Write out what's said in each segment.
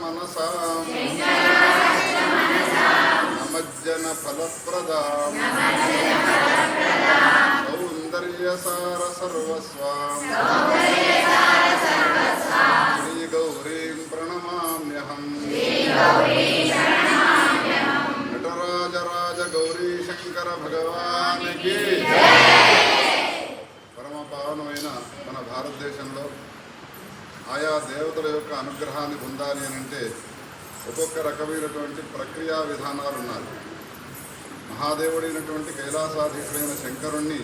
మనసాం నమజ్జన ఫలప్రదాం సౌందర్యసార సర్వస్వాం శ్రీ గౌరీం ప్రణమామ్యహం నటరాజరాజ గౌరీ శంకర భగవానికి పరమ పావనమైన మన భారతదేశంలో ఆయా దేవతల యొక్క అనుగ్రహాన్ని పొందాలి అని అంటే ఒక్కొక్క రకమైనటువంటి ప్రక్రియా విధానాలు ఉన్నాయి. మహాదేవుడైనటువంటి కైలాసాధీశుడైన శంకరుణ్ణి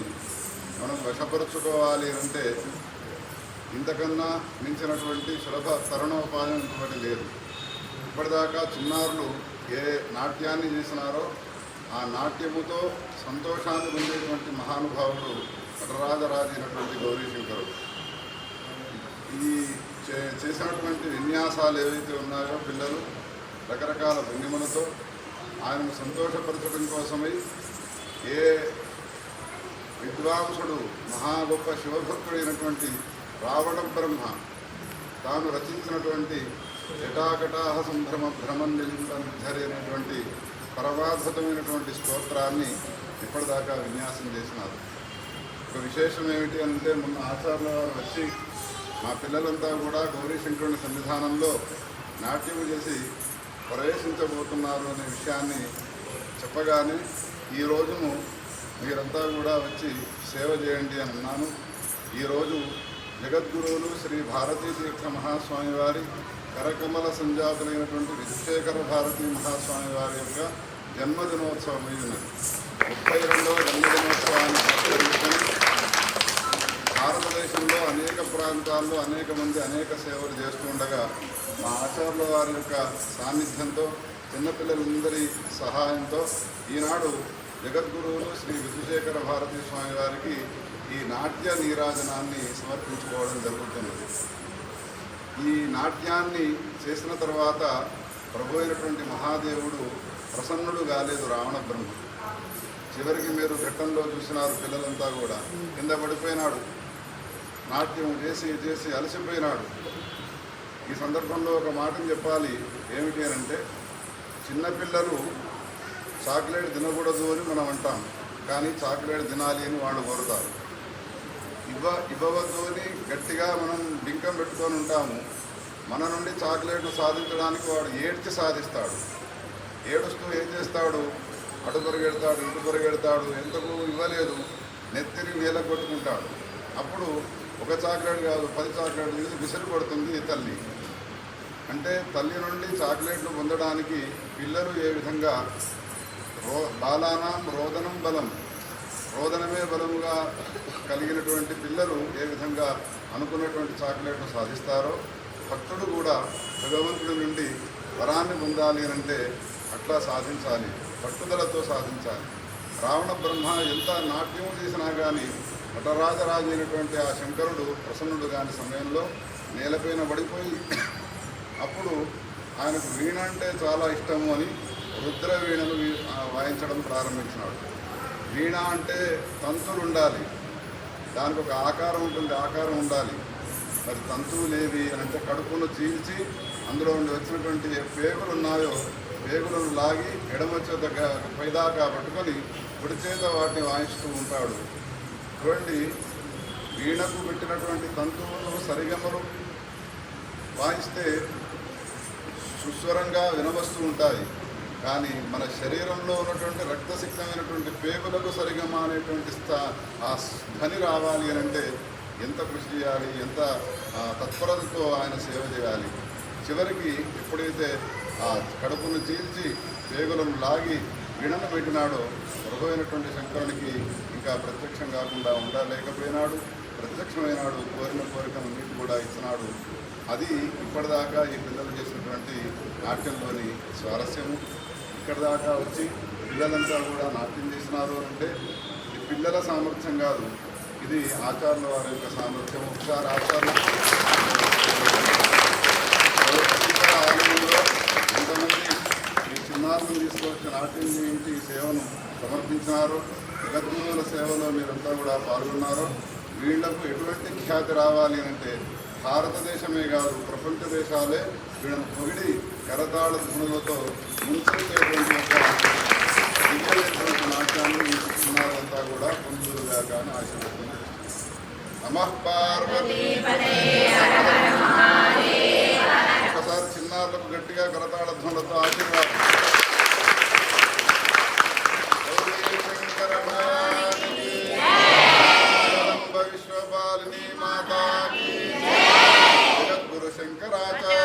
మనం వశపరుచుకోవాలి అంటే ఇంతకన్నా మించినటువంటి సులభ తరుణోపాయం ఇంకొకటి లేదు. ఇప్పటిదాకా చిన్నారులు ఏ నాట్యాన్ని చేసినారో ఆ నాట్యముతో సంతోషాన్ని పొందేటువంటి మహానుభావుడు నటరాజరాజైనటువంటి గౌరీశంకరుడు. ఈ చేసినటువంటి విన్యాసాలు ఏవైతే ఉన్నాయో పిల్లలు రకరకాల భంగిమలతో ఆయనను సంతోషపరచడం కోసమై ఏ విద్వాంసుడు మహా గొప్ప శివభక్తుడైనటువంటి రావణ బ్రహ్మ తాను రచించినటువంటి జటాకటాహ సంభ్రమ భ్రమనిలింపనిద్ధరి అనేటువంటి పరమాద్భుతమైనటువంటి స్తోత్రాన్ని ఇప్పటిదాకా విన్యాసం చేసినారు. ఒక విశేషం ఏమిటి అంటే మొన్న ఆచార్యుల వారు వచ్చి మా పిల్లలంతా కూడా గౌరీశంకరుని సన్నిధానంలో నాట్యం చేసి ప్రవేశించబోతున్నారు అనే విషయాన్ని చెప్పగానే ఈ రోజును మీరంతా కూడా వచ్చి సేవ చేయండి అని అన్నాను. ఈరోజు జగద్గురువులు శ్రీ భారతీ తీర్థ మహాస్వామి వారి కరకమల సంజాతులైనటువంటి విశ్వేశ్వర భారతీ మహాస్వామి వారి యొక్క జన్మదినోత్సవం అయ్యున్నది. 32వ జన్మదినోత్సవాన్ని పురస్కరించుకొని భారతదేశంలో అనేక ప్రాంతాల్లో అనేక మంది అనేక సేవలు చేస్తూ ఉండగా మా ఆచార్యుల వారి యొక్క సాన్నిధ్యంతో చిన్నపిల్లలందరి సహాయంతో ఈనాడు జగద్గురువులు శ్రీ విశ్వేశ్వర భారతీ స్వామి వారికి ఈ నాట్య నీరాజనాన్ని సమర్పించుకోవడం జరుగుతున్నది. ఈ నాట్యాన్ని చేసిన తర్వాత ప్రభు అయినటువంటి మహాదేవుడు ప్రసన్నుడు కాలేదు రావణ బ్రహ్మ. చివరికి మీరు ఘట్టంలో చూసినారు, పిల్లలంతా కూడా కింద పడిపోయినాడు, నాట్యం చేసి చేసి అలసిపోయినాడు. ఈ సందర్భంలో ఒక మాటను చెప్పాలి. ఏమిటి అంటే చిన్నపిల్లలు చాక్లెట్ తినకూడదు అని మనం అంటాం, కానీ చాక్లెట్ తినాలి అని వాళ్ళు కోరుతారు. ఇవ్వవద్దు అని గట్టిగా మనం బింకం పెట్టుకొని ఉంటాము. మన నుండి చాక్లెట్ను సాధించడానికి వాడు ఏడ్చి సాధిస్తాడు. ఏడుస్తూ ఏం చేస్తాడు, అటు పరిగెడతాడు, ఇటు పరిగెడతాడు, ఎంతకు ఇవ్వలేదు నెత్తిని నేల కొట్టుకుంటాడు. అప్పుడు ఒక చాక్లెట్ కాదు 10 చాక్లెట్లు తీసి విసిరి కొడుతుంది తల్లి. అంటే తల్లి నుండి చాక్లెట్లు పొందడానికి పిల్లలు ఏ విధంగా బాలానాం రోదనం బలం, రోదనమే బలముగా కలిగినటువంటి పిల్లలు ఏ విధంగా అనుకున్నటువంటి చాక్లెట్ను సాధిస్తారో భక్తుడు కూడా భగవంతుడి నుండి వరాన్ని పొందాలి అంటే అట్లా సాధించాలి, పట్టుదలతో సాధించాలి. రావణ బ్రహ్మ ఎంత నాట్యం చేసినా కానీ నటరాజరాజు అయినటువంటి ఆ శంకరుడు ప్రసన్నుడు కాని సమయంలో నేలపైన పడిపోయి అప్పుడు ఆయనకు వీణ అంటే చాలా ఇష్టము అని రుద్ర వీణను వాయించడం ప్రారంభించినాడు. వీణ అంటే తంతులు ఉండాలి, దానికి ఒక ఆకారం ఉంటుంది, ఆకారం ఉండాలి. మరి తంతువు లేవి అని అంటే కడుపును చీల్చి అందులో ఉండి వచ్చినటువంటి పేగులు ఉన్నాయో పేగులను లాగి ఎడమ చేత పైదాకా పట్టుకొని కుడి చేత వాటిని వాయిస్తూ ఉంటాడు. చూడండి, వీణకు పెట్టినటువంటి తంతువులు సరిగమలు వాయిస్తే సుస్వరంగా వినవస్తూ ఉంటాయి. కానీ మన శరీరంలో ఉన్నటువంటి రక్తసిక్తమైనటువంటి పేగులకు సరిగమ అనేటువంటి ఆ ధ్వని రావాలి అని అంటే ఎంత కృషి చేయాలి, ఎంత తత్పరతతో ఆయన సేవ చేయాలి. చివరికి ఎప్పుడైతే ఆ కడుపును చీల్చి పేగులను లాగి వీణను పెట్టినాడో ప్రభు శంకరునికి ఇంకా ప్రత్యక్షం కాకుండా ఉండలేకపోయినాడు. ప్రత్యక్షమైనాడు, కోరిన కోరికలన్నిటి కూడా ఇచ్చినాడు. అది ఇప్పటిదాకా ఈ పిల్లలు చేసినటువంటి నాట్యంలోని స్వారస్యము. ఇక్కడ దాకా వచ్చి పిల్లలంతా కూడా నాట్యం చేసినారు అంటే ఇది పిల్లల సామర్థ్యం కాదు, ఇది ఆచార్యుల వారి యొక్క సామర్థ్యం. ఒకసారి ఆచార్యులు ఆలయంలో ఎంతమంది ఈ చిన్నారులను తీసుకొచ్చి నాట్యం చేయించి ఈ సేవను సమర్పించినారో, జగద్గురువుల సేవలో మీరంతా కూడా పాల్గొన్నారో, వీళ్లకు ఎటువంటి ఖ్యాతి రావాలి అంటే భారతదేశమే కాదు ప్రపంచ దేశాలే వీళ్ళను పొగిడి కరతాళ ధ్వనులతో ముంచెత్తేటువంటి దివ్యమైనటువంటి నాట్యాన్ని వీక్షిస్తున్నారంతా కూడా పొందులుగాక అని ఆశీర్వదిస్తున్నాను. నమః పార్వతీ. ఒకసారి చిన్నారులకు గట్టిగా కరతాళ ధ్వనులతో ఆశీర్వాదం. విశ్వపాలిని మాతా జగద్గురు శంకరాచార్య